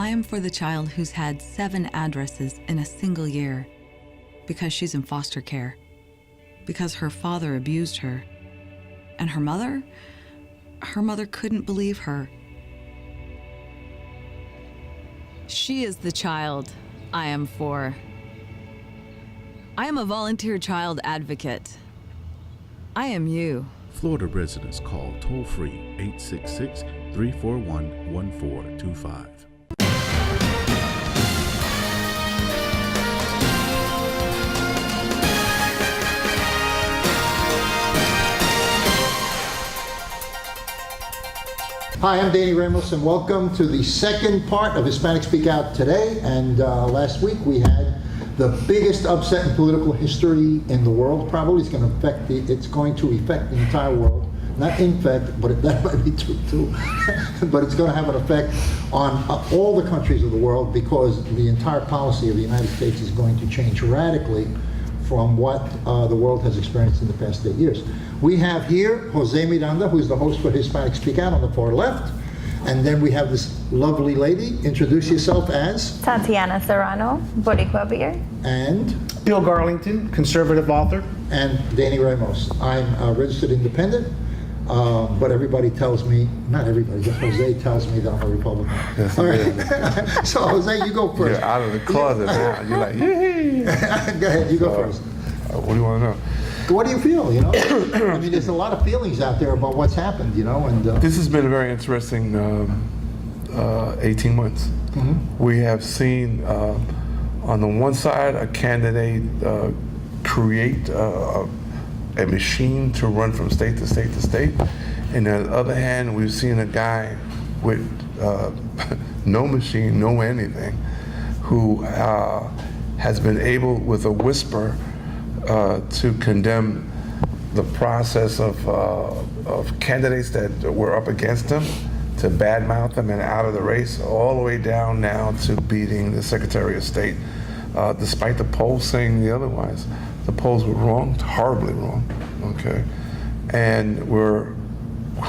I am for the child who's had 7 addresses in a single year because she's in foster care, because her father abused her, and her mother couldn't believe her. She is the child I am for. I am a volunteer child advocate. I am you. Florida residents call toll-free 866-341-1425. Hi, I'm Danny Ramos, and welcome to the second part of Hispanic Speak Out today. And last week we had the biggest upset in political history in the world. Probably it's going to affect the entire world. Not infect, but that might be true too. But it's going to have an effect on all the countries of the world, because the entire policy of the United States is going to change radically from what the world has experienced in the past 8 years. We have here Jose Miranda, who's the host for Hispanic Speak Out on the far left. And then we have this lovely lady. Introduce yourself as? Tatiana Serrano, Boricua beer. And? Bill Garlington, conservative author. And Danny Ramos. I'm a registered independent, but everybody tells me, not everybody, just Jose tells me that I'm a Republican. Yes, all right. So Jose, you go first. You're out of the closet now. You're like, yay! Go ahead, you go first. What do you want to know? What do you feel, I mean, there's a lot of feelings out there about what's happened, and... This has been a very interesting 18 months. Mm-hmm. We have seen, on the one side, a candidate create a machine to run from state to state to state. And on the other hand, we've seen a guy with no machine, no anything, who has been able, with a whisper, to condemn the process of candidates that were up against him, to badmouth them and out of the race, all the way down now to beating the Secretary of State, despite the polls saying the otherwise. The polls were wrong, horribly wrong, okay? And we're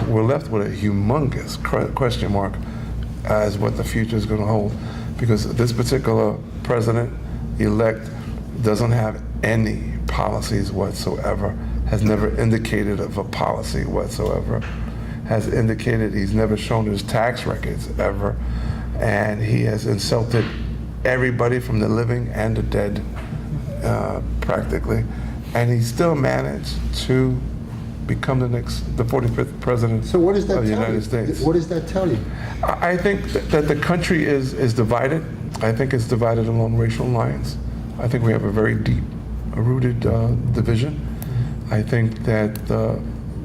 left with a humongous question mark as what the future is going to hold, because this particular president-elect doesn't have any policies whatsoever, has never indicated of a policy whatsoever, has indicated he's never shown his tax records ever, and he has insulted everybody from the living and the dead, practically, and he still managed to become the 45th president so what does that of the tell United you? States. What does that tell you? I think that the country is divided. I think it's divided along racial lines. I think we have a very deep-rooted division. Mm-hmm. I think that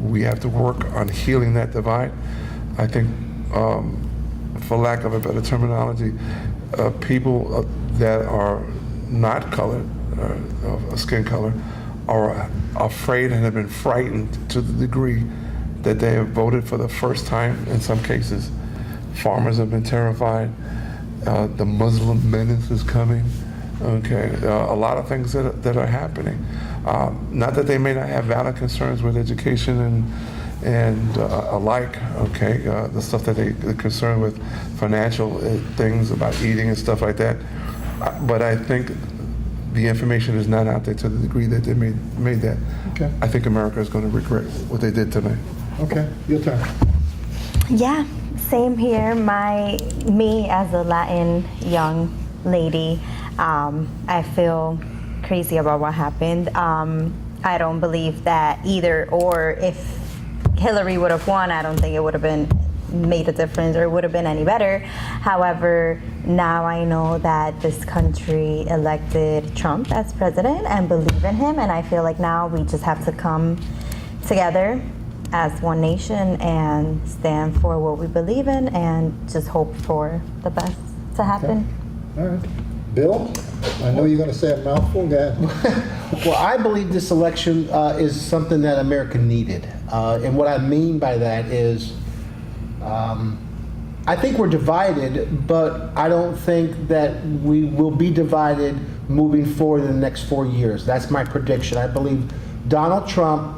we have to work on healing that divide. I think, for lack of a better terminology, people that are not colored, of skin color, are afraid and have been frightened to the degree that they have voted for the first time in some cases. Farmers have been terrified. The Muslim menace is coming. Okay, a lot of things that are happening. Not that they may not have valid concerns with education and alike. Okay, the stuff that they're concerned with, financial things about eating and stuff like that. But I think the information is not out there to the degree that they made that. Okay. I think America is going to regret what they did tonight. Okay, your turn. Yeah, same here. Me as a Latin young lady, I feel crazy about what happened. I don't believe that either, or if Hillary would have won, I don't think it would have been made a difference or it would have been any better. However, now I know that this country elected Trump as president and believe in him, and I feel like now we just have to come together as one nation and stand for what we believe in and just hope for the best to happen. Okay. All right. Bill, I know you're going to say a mouthful. Go ahead. Well, I believe this election is something that America needed. And what I mean by that is, I think we're divided, but I don't think that we will be divided moving forward in the next 4 years. That's my prediction. I believe Donald Trump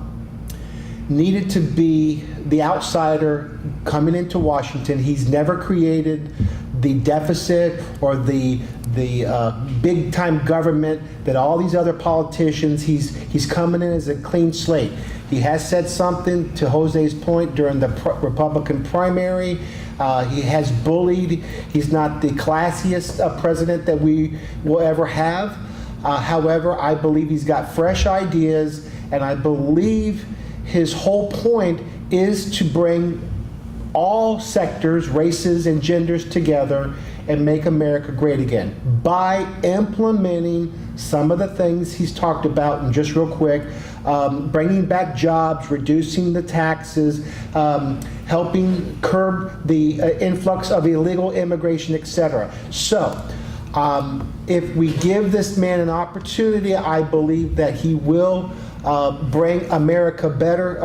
needed to be the outsider coming into Washington. He's never created the deficit or the big time government that all these other politicians, he's coming in as a clean slate. He has said something, to Jose's point, during the Republican primary. He has bullied. He's not the classiest president that we will ever have. However, I believe he's got fresh ideas, and I believe his whole point is to bring all sectors, races, and genders together and make America great again by implementing some of the things he's talked about. And just real quick, bringing back jobs, reducing the taxes, helping curb the influx of illegal immigration, etc. So, if we give this man an opportunity, I believe that he will bring America better.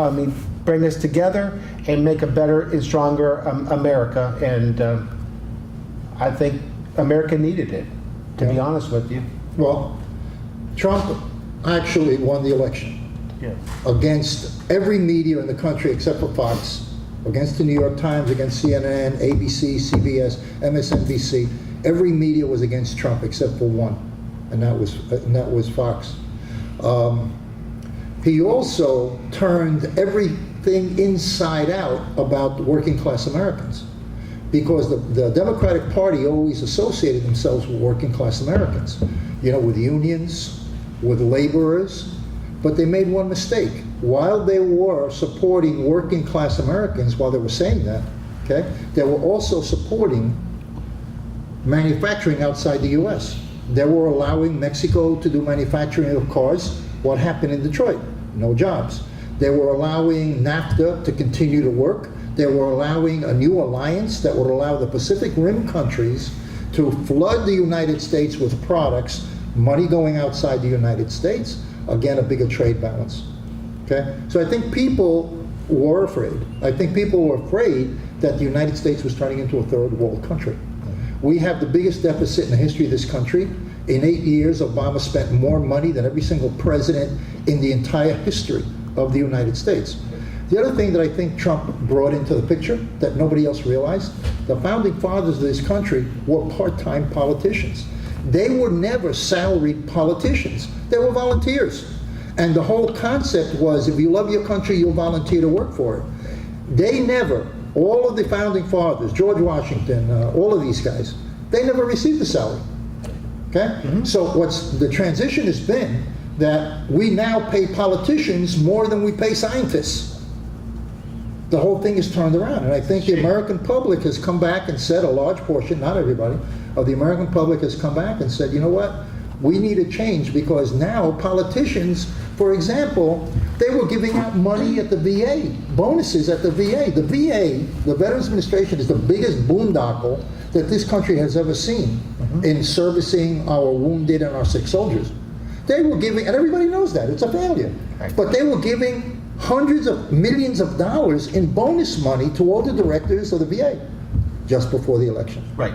Bring us together and make a better and stronger America. And I think America needed it, to be honest with you. Well, Trump actually won the election against every media in the country except for Fox, against the New York Times, against CNN, ABC, CBS, MSNBC. Every media was against Trump except for one, and that was Fox. He also turned everything inside out about working class Americans, because the Democratic Party always associated themselves with working class Americans, with unions, with laborers, but they made one mistake. While they were supporting working class Americans, while they were saying that, okay, they were also supporting manufacturing outside the U.S. They were allowing Mexico to do manufacturing of cars. What happened in Detroit? No jobs. They were allowing NAFTA to continue to work. They were allowing a new alliance that would allow the Pacific Rim countries to flood the United States with products, money going outside the United States, again, a bigger trade balance. Okay? So I think people were afraid. I think people were afraid that the United States was turning into a third world country. We have the biggest deficit in the history of this country. In 8 years, Obama spent more money than every single president in the entire history of the United States. The other thing that I think Trump brought into the picture that nobody else realized, the founding fathers of this country were part-time politicians. They were never salaried politicians. They were volunteers. And the whole concept was, if you love your country, you'll volunteer to work for it. They never, all of the founding fathers, George Washington, all of these guys, they never received a salary. Okay? So what's the transition has been that we now pay politicians more than we pay scientists. The whole thing is turned around. And I think the American public has come back and said, a large portion, not everybody, of the American public has come back and said, you know what? We need a change, because now politicians, for example, they were giving out money at the VA, bonuses at the VA. The VA, the Veterans Administration, is the biggest boondoggle that this country has ever seen in servicing our wounded and our sick soldiers. They were giving, and everybody knows that, it's a failure, but they were giving hundreds of millions of dollars in bonus money to all the directors of the VA just before the election. Right.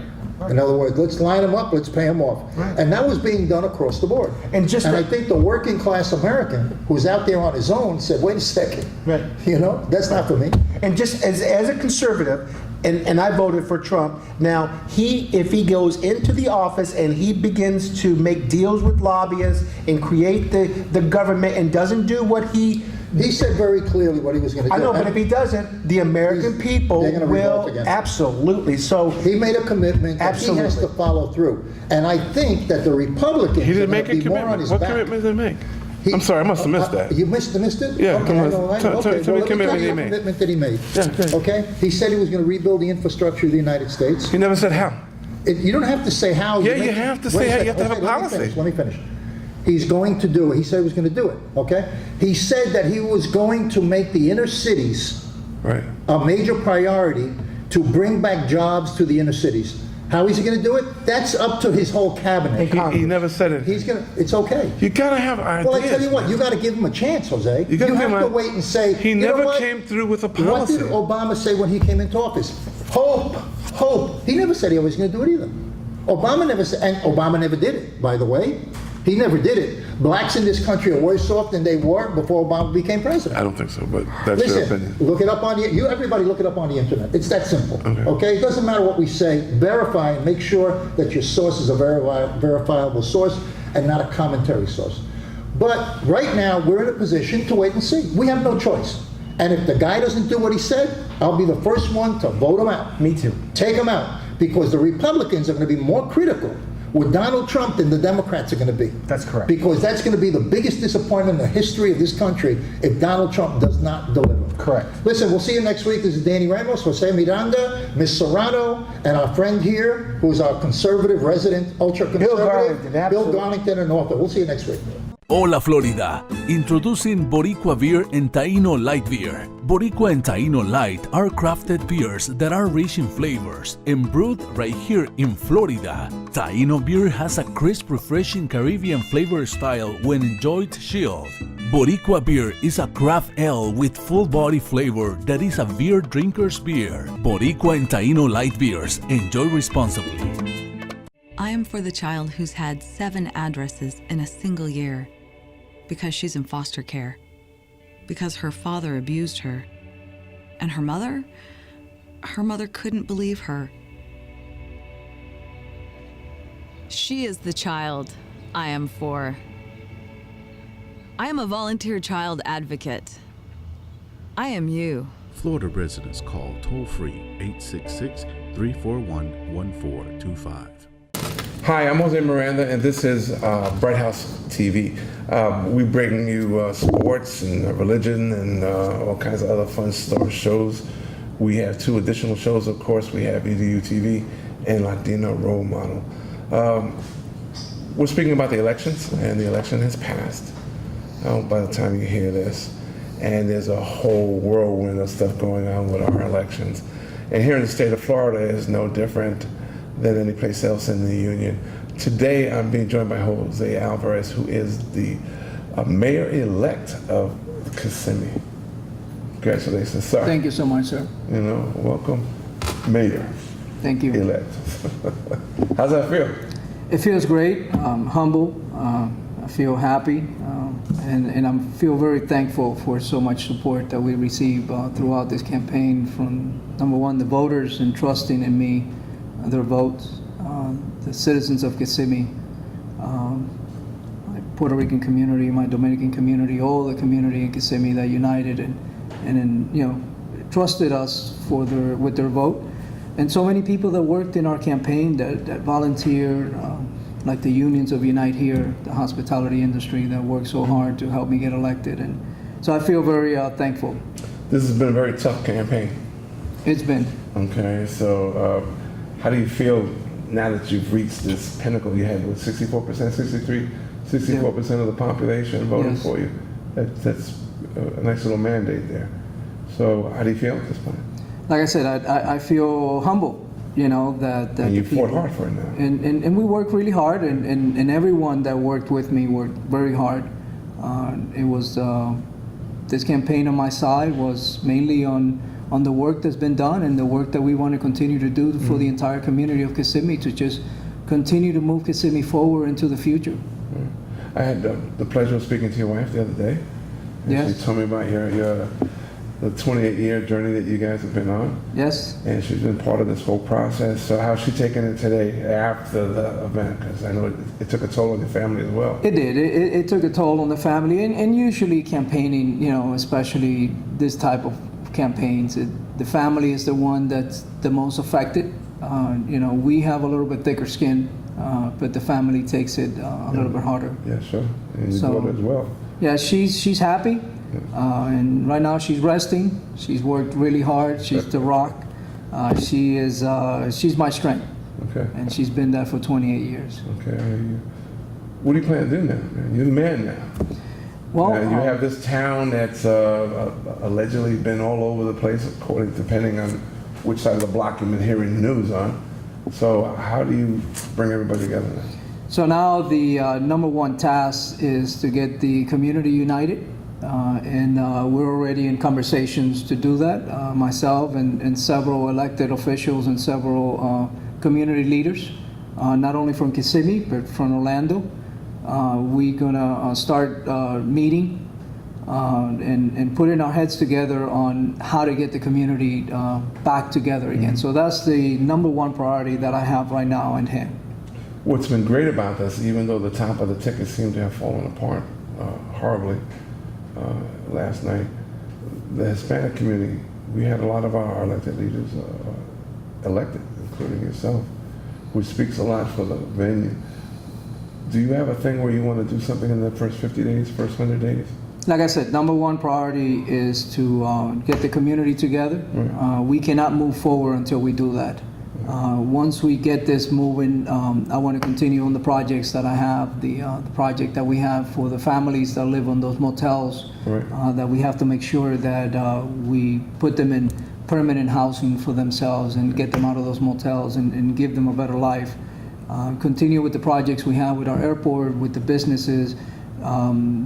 In other words, let's line them up, let's pay them off. Right. And that was being done across the board. And I think the working class American who's out there on his own said, wait a second, that's not for me. And just as a conservative, and I voted for Trump. Now, if he goes into the office and he begins to make deals with lobbyists and create the government and doesn't do what he said very clearly what he was going to do. I know, but if he doesn't, the American people will absolutely. So he made a commitment that he has to follow through. And I think that the Republicans he didn't make a commitment. More on his what back. Commitment did he make? I'm sorry, I must have missed that. You missed it? Yeah, okay, tell me the commitment he made. Commitment that he made. Yeah, okay? He said he was going to rebuild the infrastructure of the United States. He never said how. You don't have to say how. Yeah, you have to say how. You have to have a policy. Let me finish. He's going to do it. He said he was going to do it, okay? He said that he was going to make the inner cities a major priority to bring back jobs to the inner cities. How is he going to do it? That's up to his whole cabinet. He never said it. It's okay. You gotta have ideas. Well, I tell you what, you got to give him a chance, Jose. You have to wait and say. He never came through with a policy. What did Obama say when he came into office? Hope. He never said he was going to do it either. Obama never said, and Obama never did it, by the way. He never did it. Blacks in this country are worse off than they were before Obama became president. I don't think so, but that's your Listen, opinion. look it up on everybody look it up on the internet. It's that simple. Okay? It doesn't matter what we say. Verify and make sure that your source is a verifiable source and not a commentary source. But right now, we're in a position to wait and see. We have no choice. And if the guy doesn't do what he said, I'll be the first one to vote him out. Me too. Take him out. Because the Republicans are going to be more critical with Donald Trump than the Democrats are going to be. That's correct. Because that's going to be the biggest disappointment in the history of this country if Donald Trump does not deliver. Correct. Listen, we'll see you next week. This is Danny Ramos, Jose Miranda, Miss Serrano, and our friend here, who's our conservative resident, ultra-conservative, Bill Garlington and author. We'll see you next week. Hola Florida, introducing Boricua Beer and Taino Light Beer. Boricua and Taino Light are crafted beers that are rich in flavors and brewed right here in Florida. Taino beer has a crisp, refreshing Caribbean flavor style when enjoyed chilled. Boricua beer is a craft ale with full body flavor that is a beer drinker's beer. Boricua and Taino Light Beers. Enjoy responsibly. I am for the child who's had 7 addresses in a single year because she's in foster care, because her father abused her, and her mother couldn't believe her. She is the child I am for. I am a volunteer child advocate. I am you. Florida residents call toll-free 866-341-1425. Hi, I'm Jose Miranda, and this is Bright House TV. We bring you sports and religion and all kinds of other fun shows. We have 2 additional shows, of course. We have EDU TV and Latino Role Model. We're speaking about the elections, and the election has passed by the time you hear this. And there's a whole whirlwind of stuff going on with our elections. And here in the state of Florida is no different than any place else in the union. Today, I'm being joined by Jose Alvarez, who is the mayor-elect of Kissimmee. Congratulations, sir. Thank you so much, sir. You know, welcome, mayor. Thank you. Elect. How's that feel? It feels great. I'm humble. I feel happy, and I feel very thankful for so much support that we receive throughout this campaign from, number one, the voters entrusting in me their votes, the citizens of Kissimmee, my Puerto Rican community, my Dominican community, all the community in Kissimmee that united and trusted us with their vote, and so many people that worked in our campaign that volunteered, like the unions of Unite Here, the hospitality industry that worked so hard to help me get elected, and so I feel very thankful. This has been a very tough campaign. It's been. Okay, so how do you feel now that you've reached this pinnacle? You had with 64%, 64% of the population voting Yes. for you. That's a nice little mandate there. So how do you feel at this point? Like I said, I feel humble, that And you the people- fought hard for it now. And we worked really hard, and everyone that worked with me worked very hard. It was this campaign on my side was mainly on the work that's been done and the work that we want to continue to do for the entire community of Kissimmee to just continue to move Kissimmee forward into the future. I had the pleasure of speaking to your wife the other day. And Yes. She told me about the 28-year journey that you guys have been on. Yes. And she's been part of this whole process. So how's she taking it today after the event? Because I know it took a toll on your family as well. It did. It took a toll on the family, and usually campaigning, especially this type of campaigns, the family is the one that's the most affected. We have a little bit thicker skin, but the family takes it a little bit harder. Yeah, sure. And your So- daughter as well. Yeah, she's happy, and right now she's resting. She's worked really hard. She's the rock. She's my strength, Okay. and she's been that for 28 years. Okay. What do you plan to do now? You're the man now. Well, Now, you have this town that's allegedly been all over the place, depending on which side of the block you've been hearing the news on. So how do you bring everybody together now? So now the number one task is to get the community united, and we're already in conversations to do that. Myself and several elected officials and several community leaders, not only from Kissimmee, but from Orlando, we're gonna start meeting and putting our heads together on how to get the community back together again. So that's the number one priority that I have right now in hand. What's been great about this, even though the top of the ticket seemed to have fallen apart horribly last night, the Hispanic community, we had a lot of our elected leaders elected, including yourself, which speaks a lot for the venue. Do you have a thing where you want to do something in the first 50 days, first 100 days? Like I said, number one priority is to get the community together. Right. We cannot move forward until we do that. Once we get this moving, I want to continue on the projects that I have, the project that we have for the families that live on those motels, Right. that we have to make sure that we put them in permanent housing for themselves and get them out of those motels and give them a better life. Continue with the projects we have with our airport, with the businesses.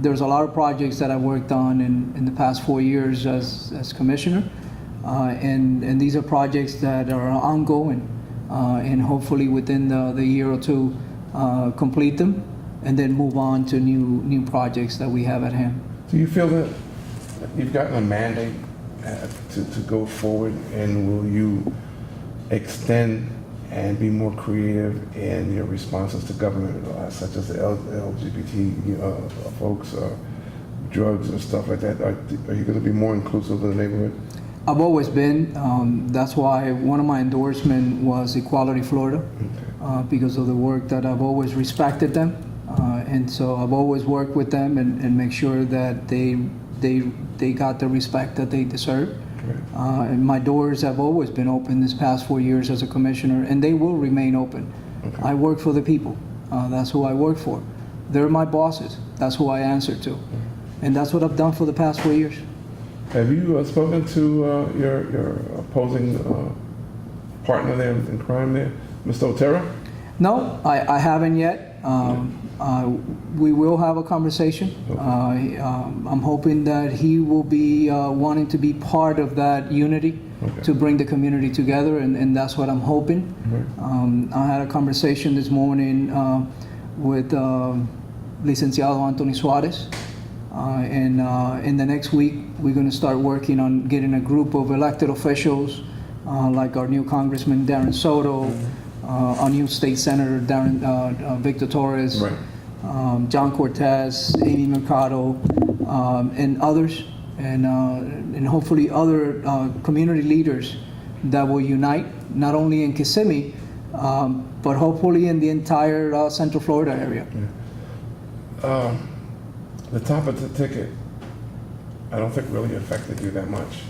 There's a lot of projects that I worked on in the past 4 years as commissioner. And these are projects that are ongoing, and hopefully within the year or two complete them, and then move on to new projects that we have at hand. Do you feel that you've gotten a mandate to go forward, and will you extend and be more creative in your responses to government, such as the LGBT folks, drugs and stuff like that? Are you going to be more inclusive of the neighborhood? I've always been. That's why one of my endorsements was Equality Florida, because of the work that I've always respected them. And so I've always worked with them and make sure that they got the respect that they deserve. And my doors have always been open this past 4 years as a commissioner, and they will remain open. Okay. I work for the people. That's who I work for. They're my bosses. That's who I answer to. And that's what I've done for the past 4 years. Have you spoken to your opposing partner there in crime there, Mr. Otero? No, I haven't yet. We will have a conversation. Okay. I'm hoping that he will be wanting to be part of that unity, Okay. to bring the community together, and that's what I'm hoping. Right. I had a conversation this morning with Licenciado Anthony Suarez, and in the next week we're going to start working on getting a group of elected officials, like our new Congressman Darren Soto, our new State Senator Victor Torres, Right. John Cortez, Amy Mercado, and others, and hopefully other community leaders that will unite not only in Kissimmee, but hopefully in the entire Central Florida area. The top of the ticket, I don't think really affected you that much.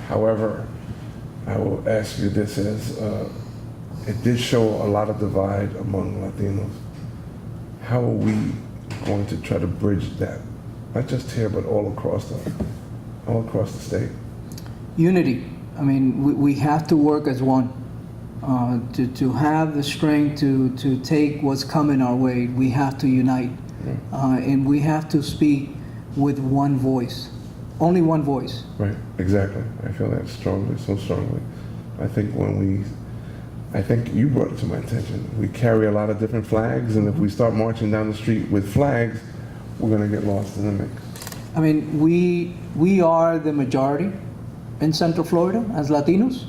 However, I will ask you this as it did show a lot of divide among Latinos. How are we going to try to bridge that? Not just here, but all across the state. Unity. I mean, we have to work as one. To have the strength to take what's coming our way, we have to unite. And we have to speak with one voice. Only one voice. Right, exactly. I feel that strongly, so strongly. I think I think you brought it to my attention. We carry a lot of different flags, and if we start marching down the street with flags, we're going to get lost in the mix. I mean, we are the majority in Central Florida as Latinos,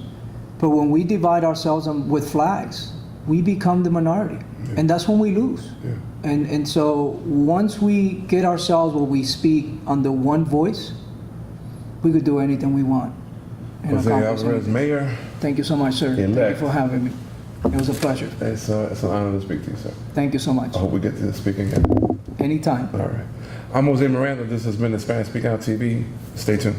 but when we divide ourselves with flags, we become the minority, and that's when we lose. Yeah. And so once we get ourselves where we speak under one voice, we could do anything we want. and Jose accomplish Alvarez, anything. Mayor. Thank you so much, sir. Thank Elect. you for having me. It was a pleasure. It's an honor to speak to you, sir. Thank you so much. I hope we get to speak again. Anytime. All right. I'm Jose Miranda. This has been the Spanish Speak Out TV. Stay tuned.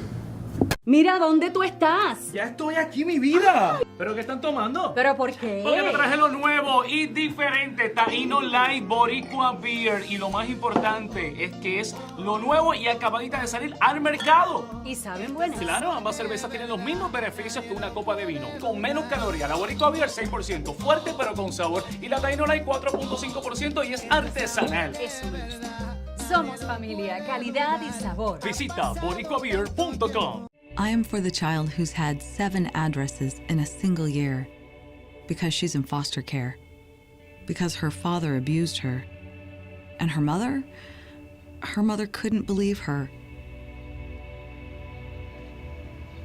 Mira, ¿dónde tú estás? Ya estoy aquí, mi vida. ¿Pero qué están tomando? ¿Pero por qué? Porque te traje lo nuevo y diferente, Taíno Light Boricua Beer. Y lo más importante es que es lo nuevo y acabadita de salir al mercado. ¿Y saben buenas? Claro, ambas cervezas tienen los mismos beneficios que una copa de vino. Con menos calorías. La Boricua Beer 6%, fuerte pero con sabor. Y la Taíno Light 4.5% y es artesanal. Eso me gusta. Somos familia, calidad y sabor. Visita boricuabeer.com. I am for the child who's had 7 addresses in a single year because she's in foster care, because her father abused her, And her mother couldn't believe her.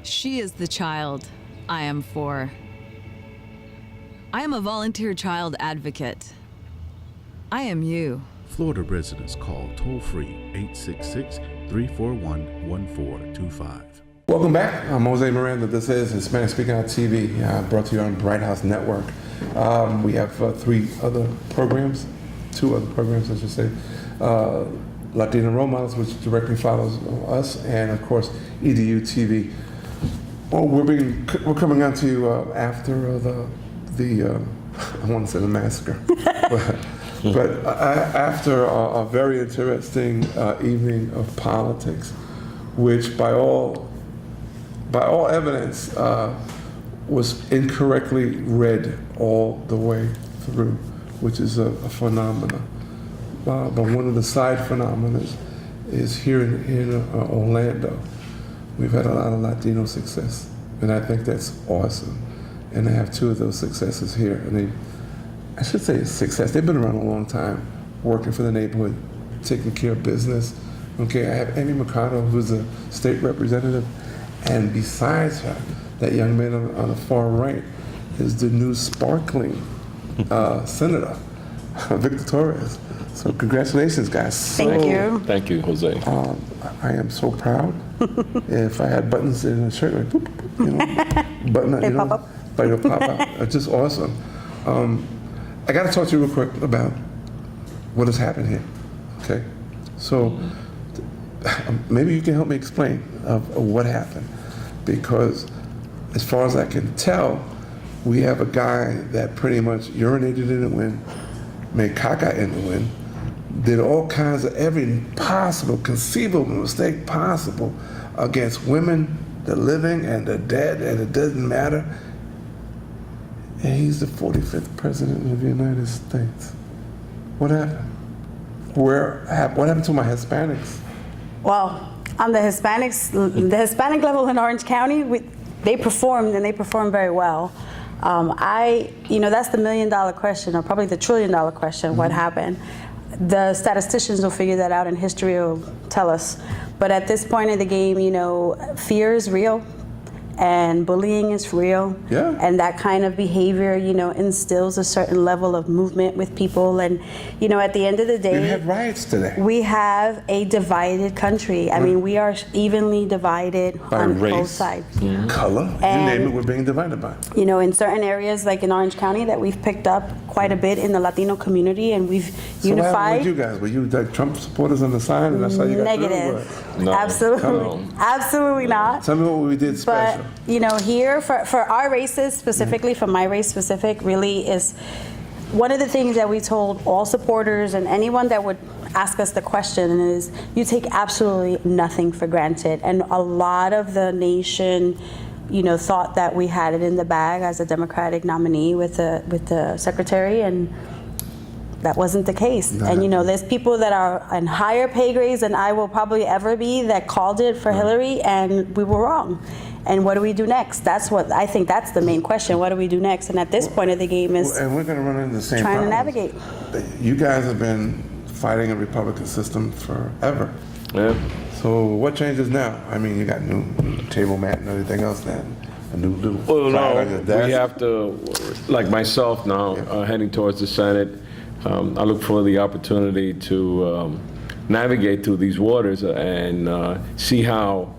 She is the child I am for. I am a volunteer child advocate. I am you. Florida residents call toll-free 866-341-1425. Welcome back. I'm Jose Miranda. This is Hispanic Speaking Out TV, brought to you on Bright House Network. We have two other programs, I should say. Latino Role Models, which directly follows us, and of course, EDU TV. Well, we're coming on to you after the I want to say the massacre, but after a very interesting evening of politics, which by all evidence was incorrectly read all the way through, which is a phenomenon. But one of the side phenomena is here in Orlando. We've had a lot of Latino success, and I think that's awesome. And I have two of those successes here, and I should say success. They've been around a long time, working for the neighborhood, taking care of business. Okay, I have Amy Mercado, who's a state representative, and besides her, that young man on the far right is the new sparkling senator, Victor Torres. So congratulations, guys. Thank you. Thank you, Jose. I am so proud. If I had buttons in the shirt, like, boop, button, They pop up. But it'll pop out. It's just awesome. I got to talk to you real quick about what has happened here. Okay, so maybe you can help me explain of what happened, because as far as I can tell, we have a guy that pretty much urinated in the wind, made caca in the wind, did all kinds of every possible, conceivable mistake possible against women, the living and the dead, and it doesn't matter. And he's the 45th president of the United States. What happened? What happened to my Hispanics? Well, on the Hispanics, the Hispanic level in Orange County, they performed, and they performed very well. That's the $1 million question, or probably the $1 trillion question, what happened? The statisticians will figure that out, and history will tell us. But at this point in the game, fear is real, and bullying is real. Yeah. And that kind of behavior, instills a certain level of movement with people. And, at the end of the day, We had riots today. we have a divided country. I mean, we are evenly divided By on race, both sides. color, you And- name it, we're being divided by. In certain areas, like in Orange County, that we've picked up quite a bit in the Latino community, and we've So what happened unified. with you guys? Were you like Trump supporters on the side, and that's how you got Negative. through? No. Absolutely. Come on. Absolutely not. Tell me what we did But, special. here, for our races specifically, for my race specific, really is one of the things that we told all supporters and anyone that would ask us the question is, you take absolutely nothing for granted. And a lot of the nation, thought that we had it in the bag as a Democratic nominee with the secretary, and that wasn't the case. And there's people that are on higher pay grades than I will probably ever be that called it for Hillary, and we were wrong. And what do we do next? That's what I think. That's the main question. What do we do next? And at this point of the game is And we're going to run into the same trying to problems. navigate. You guys have been fighting a Republican system forever. Yeah. So what changes now? I mean, you got new table mat and everything else now. A new Well, flag on your no, desk. we have to, like myself now, heading towards the Senate, I look for the opportunity to navigate through these waters and see how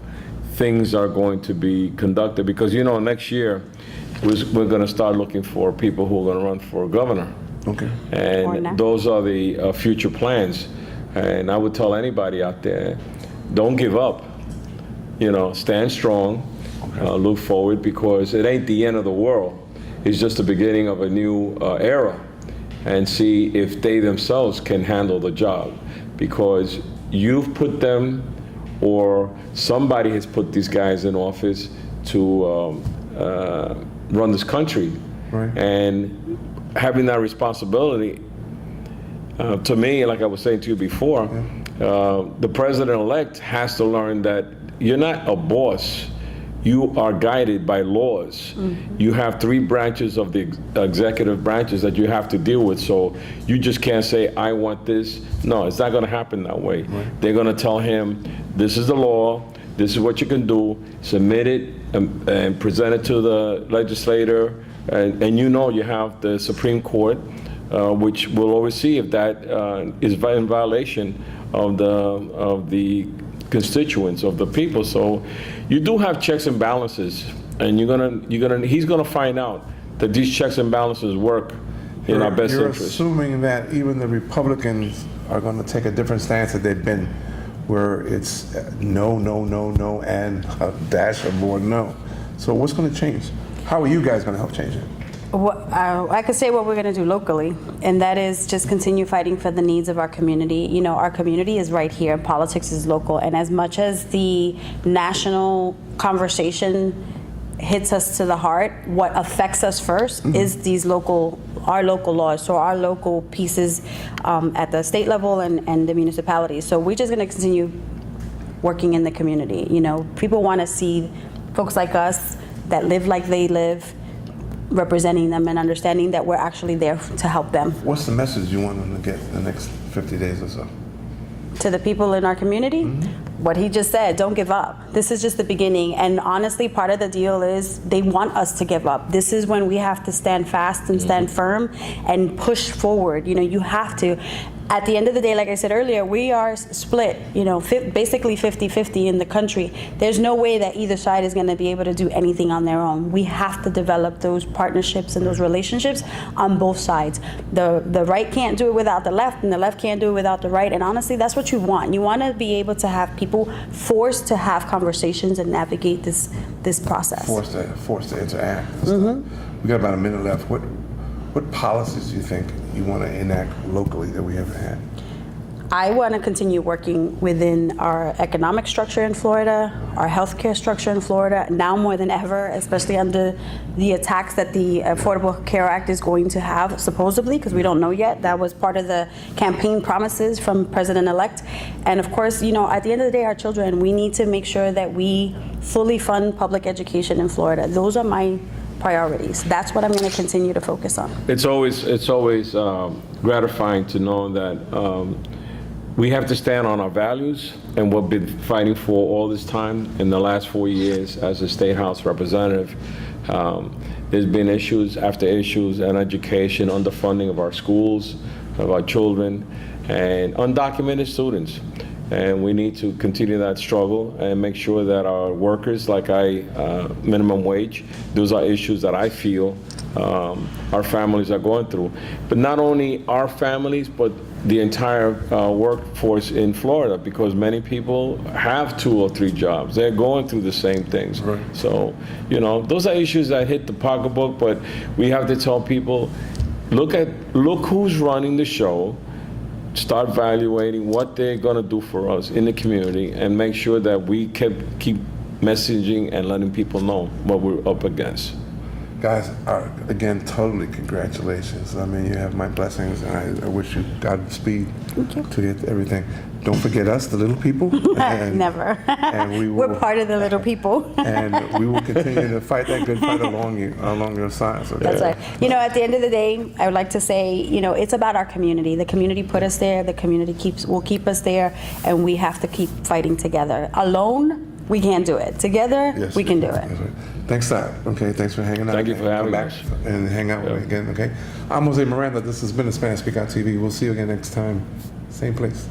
things are going to be conducted. Because, next year, we're going to start looking for people who are going to run for governor. Okay. Or not. And those are the future plans. And I would tell anybody out there, don't give up. Stand strong, look forward, because it ain't the end of the world. It's just the beginning of a new era, and see if they themselves can handle the job, because you've put them, or somebody has put these guys in office to run this country. Right. And having that responsibility, to me, like I was saying to you before, the president-elect has to learn that you're not a boss. you are guided by laws. You have 3 branches of the executive branches that you have to deal with. So you just can't say, I want this. No, it's not going to happen that way. Right. They're going to tell him, this is the law, this is what you can do, submit it and present it to the legislator. And you know you have the Supreme Court, which will oversee if that is in violation of the constituents of the people. So you do have checks and balances, and he's gonna find out that these checks and balances work in our best You're interest. assuming that even the Republicans are going to take a different stance that they've been, where it's no, no, no, no, and a dash of more no. So what's going to change? How are you guys going to help change it? I could say what we're going to do locally, and that is just continue fighting for the needs of our community. You know, our community is right here. Politics is local, and as much as the national conversation hits us to the heart, what affects us first is our local laws, so our local pieces at the state level and the municipalities. So we're just going to continue working in the community. You know, people want to see folks like us that live like they live, representing them and understanding that we're actually there to help them. What's the message you want them to get in the next 50 days or so? To the people in our community, what he just said, don't give up. This is just the beginning. And honestly, part of the deal is they want us to give up. This is when we have to stand fast and stand firm and push forward. You know, you have to. At the end of the day, like I said earlier, we are split, you know, basically 50-50 in the country. There's no way that either side is going to be able to do anything on their own. We have to develop those partnerships and those relationships on both sides. The right can't do it without the left, and the left can't do it without the right. And honestly, that's what you want. You want to be able to have people forced to have conversations and navigate this process. Forced to interact. We got about a minute left. What policies do you think you want to enact locally that we haven't had? I want to continue working within our economic structure in Florida, our healthcare structure in Florida, now more than ever, especially under the attacks that the Affordable Care Act is going to have, supposedly, because we don't know yet. That was part of the campaign promises from President-elect. And of course, you know, at the end of the day, our children, we need to make sure that we fully fund public education in Florida. Those are my priorities. That's what I'm going to continue to focus on. It's always gratifying to know that we have to stand on our values and what we've been fighting for all this time in the last 4 years as a State House representative. There's been issues after issues in education, underfunding of our schools, of our children, and undocumented students. And we need to continue that struggle and make sure that our workers, like minimum wage, those are issues that I feel our families are going through. But not only our families, but the entire workforce in Florida, because many people have 2 or 3 jobs. They're going through the same things. Right. So, you know, those are issues that hit the pocketbook, but we have to tell people, look who's running the show, start evaluating what they're going to do for us in the community, and make sure that we keep messaging and letting people know what we're up against. Guys, again, totally congratulations. I mean, you have my blessings, and I wish you Godspeed to get everything. Don't forget us, the little people. And, Never. And we're part of the little people. And we will continue to fight that good fight along your sides. Okay? That's right. You know, at the end of the day, I would like to say, you know, it's about our community. The community put us there. The community will keep us there, and we have to keep fighting together. Alone, we can't do it. Together, yes, we can do it. That's right. Thanks, Todd. Okay, thanks for hanging out. Thank you for having us. And hang out with me again, okay? I'm Jose Miranda. This has been the Spanish Speak Out TV. We'll see you again next time. Same place.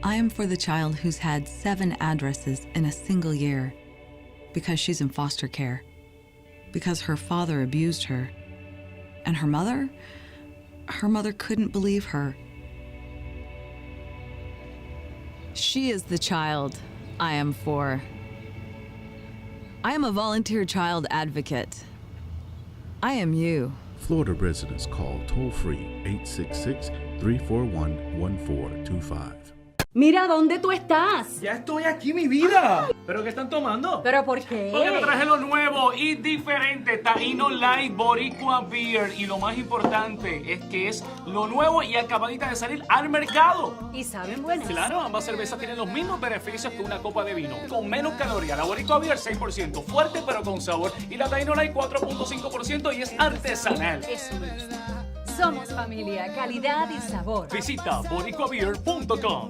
I am for the child who's had 7 addresses in a single year because she's in foster care, because her father abused her, and her mother couldn't believe her. She is the child I am for. I am a volunteer child advocate. I am you. Florida residents call toll-free 866-341-1425. Mira, ¿dónde tú estás? Ya estoy aquí, mi vida. ¿Pero qué están tomando? ¿Pero por qué? Porque te traje lo nuevo y diferente, Taíno Light Boricua Beer. Y lo más importante es que es lo nuevo y acabadita de salir al mercado. ¿Y saben buenas? Claro, ambas cervezas tienen los mismos beneficios que una copa de vino, con menos calorías. La Boricua Beer 6%, fuerte pero con sabor. Y la Taíno Light 4.5% y es artesanal. Eso me gusta. Somos familia, calidad y sabor. Visita boricuabeer.com.